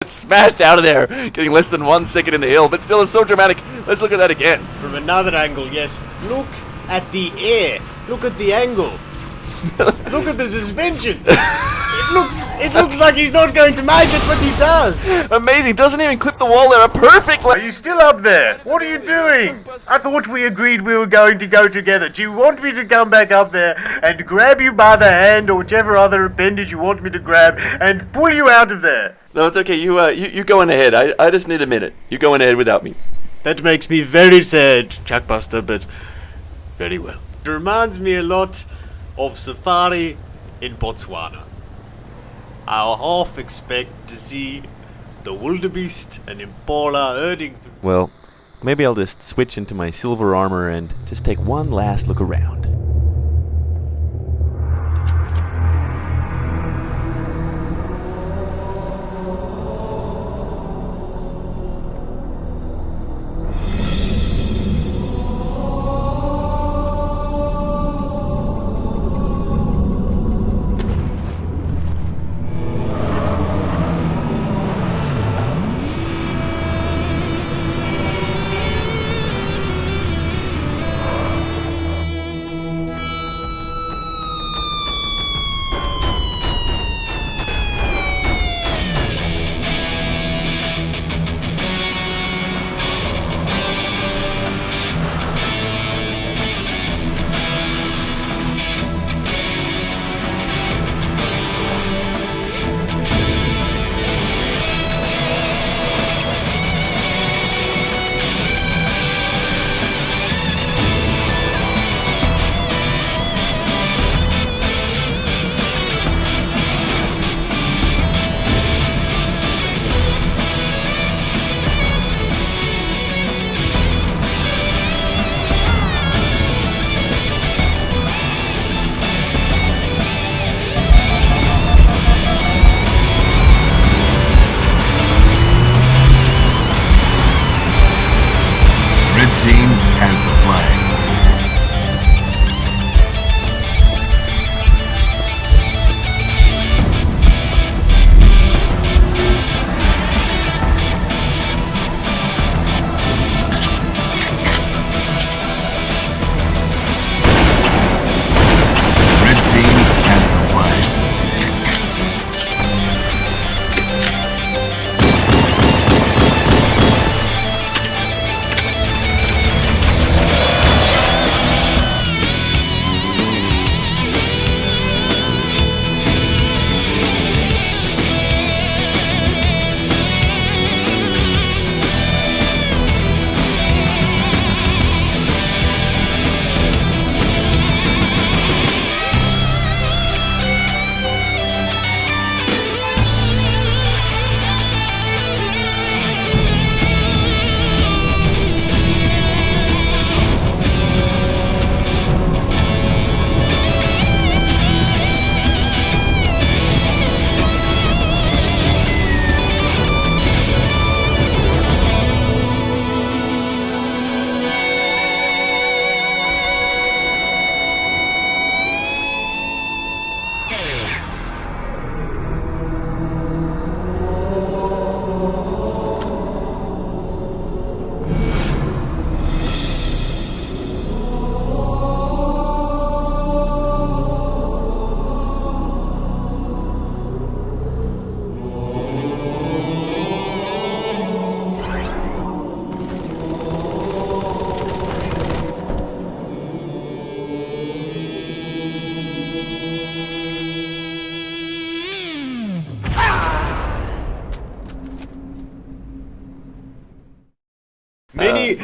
Smashed out of there, getting less than 1 second in the hill, but still is so dramatic. Let's look at that again. From another angle, yes. Look at the air. Look at the angle. Look at the suspension. It looks like he's not going to make it, but he does. Amazing. Doesn't even clip the wall there perfectly. Are you still up there? What are you doing? I thought we agreed we were going to go together. Do you want me to come back up there and grab you by the hand or whichever other appendage you want me to grab and pull you out of there? No, it's okay. You go on ahead. I just need a minute. You go on ahead without me. That makes me very sad, Chuckbuster, but very well. It reminds me a lot of safari in Botswana. I half expect to see the wildebeest and impala herding through. Well, maybe I'll just switch into my silver armor and just take one last look around. Team has the flag. Red team has the flag.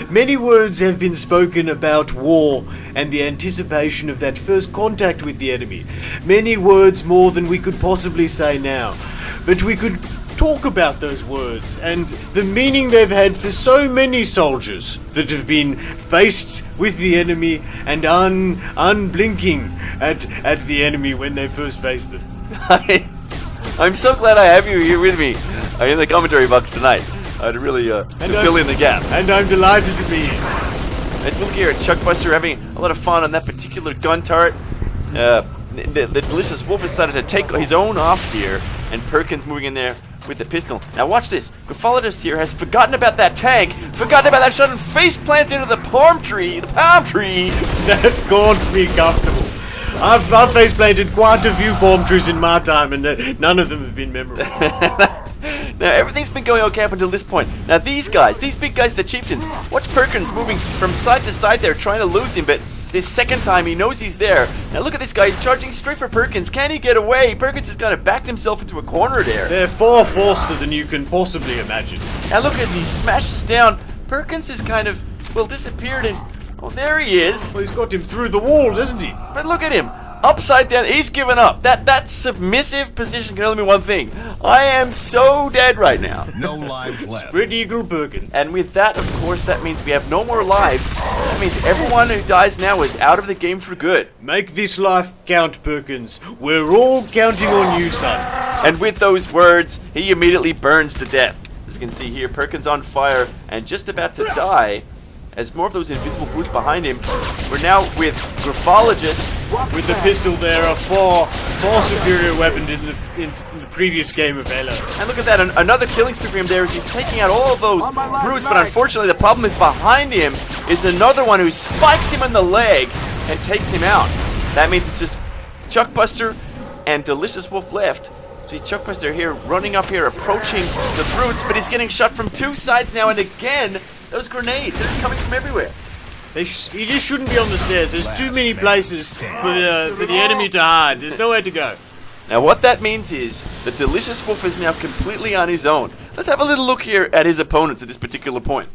Many words have been spoken about war and the anticipation of that first contact with the enemy. Many words more than we could possibly say now. But we could talk about those words and the meaning they've had for so many soldiers that have been faced with the enemy and unblinking at the enemy when they first faced them. I'm so glad I have you here with me in the commentary box tonight. To really fill in the gap. And I'm delighted to be here. Nice look here at Chuckbuster having a lot of fun on that particular gun turret. The delicious wolf decided to take his own off here, and Perkins moving in there with the pistol. Now watch this. Graphologist here has forgotten about that tank, forgotten about that shot, and face plants into the palm tree. The palm tree. That can't be comfortable. I've face planted quite a few palm trees in my time, and none of them have been memorable. Now everything's been going okay up until this point. Now these big guys, the chieftains, watch Perkins moving from side to side there, trying to lose him, but this second time he knows he's there. Now look at this guy, he's charging straight for Perkins. Can he get away? Perkins has kind of backed himself into a corner there. They're far faster than you can possibly imagine. Now look as he smashes down. Perkins is kind of, well, disappeared, and oh, there he is. Well, he's got him through the wall, doesn't he? But look at him, upside down. He's given up. That submissive position can only mean one thing. I am so dead right now. No lives left. Spread Eagle Perkins. And with that, of course, that means we have no more lives. That means everyone who dies now is out of the game for good. Make this life count, Perkins. We're all counting on you, son. And with those words, he immediately burns to death. As you can see here, Perkins on fire and just about to die. As more of those invisible boots behind him, we're now with Graphologist. With the pistol there, a far superior weapon in the previous game of Halo. And look at that, another killing spree for him there as he's taking out all of those brutes, but unfortunately the problem is behind him is another one who spikes him in the leg and takes him out. That means it's just Chuckbuster and Delicious Wolf left. See Chuckbuster here running up here, approaching the brutes, but he's getting shot from two sides now, and again, those grenades, they're coming from everywhere. He just shouldn't be on the stairs. There's too many places for the enemy to hide. There's nowhere to go. Now what that means is that Delicious Wolf is now completely on his own. Let's have a little look here at his opponents at this particular point.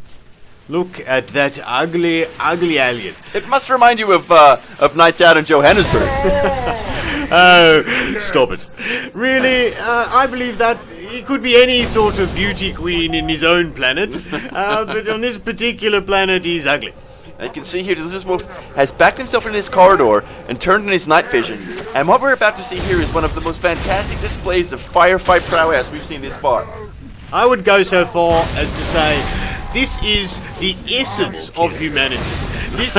Look at that ugly alien. It must remind you of Nights Out in Johannesburg. Oh, stop it. Really, I believe that he could be any sort of beauty queen in his own planet, but on this particular planet, he's ugly. Now you can see here, Delicious Wolf has backed himself into this corridor and turned on his night vision. And what we're about to see here is one of the most fantastic displays of firefight prowess we've seen this far. I would go so far as to say this is the essence of humanity. This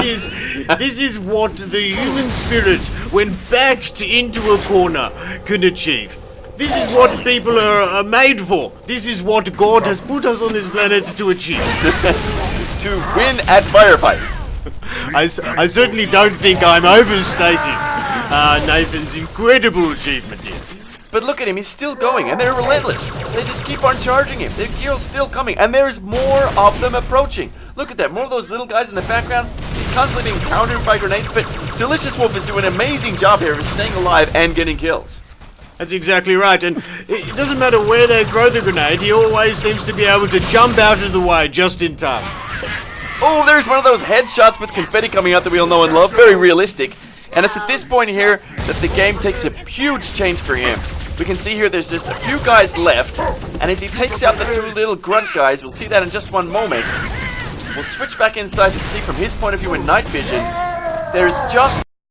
is what the human spirit, when backed into a corner, can achieve. This is what people are made for. This is what God has put us on this planet to achieve. To win at firefight. I certainly don't think I'm overstating Nathan's incredible achievement here. But look at him, he's still going, and they're relentless. They just keep on charging him. Their gear's still coming, and there's more of them approaching. Look at that, more of those little guys in the background. He's constantly being countered by grenades, but Delicious Wolf is doing an amazing job here of staying alive and getting kills. That's exactly right, and it doesn't matter where they throw the grenade, he always seems to be able to jump out of the way just in time. Oh, there's one of those headshots with confetti coming out that we all know and love. Very realistic. And it's at this point here that the game takes a huge change for him. We can see here there's just a few guys left, and as he takes out the two little grunt guys, we'll see that in just one moment. We'll switch back inside to see from his point of view in night vision. There's just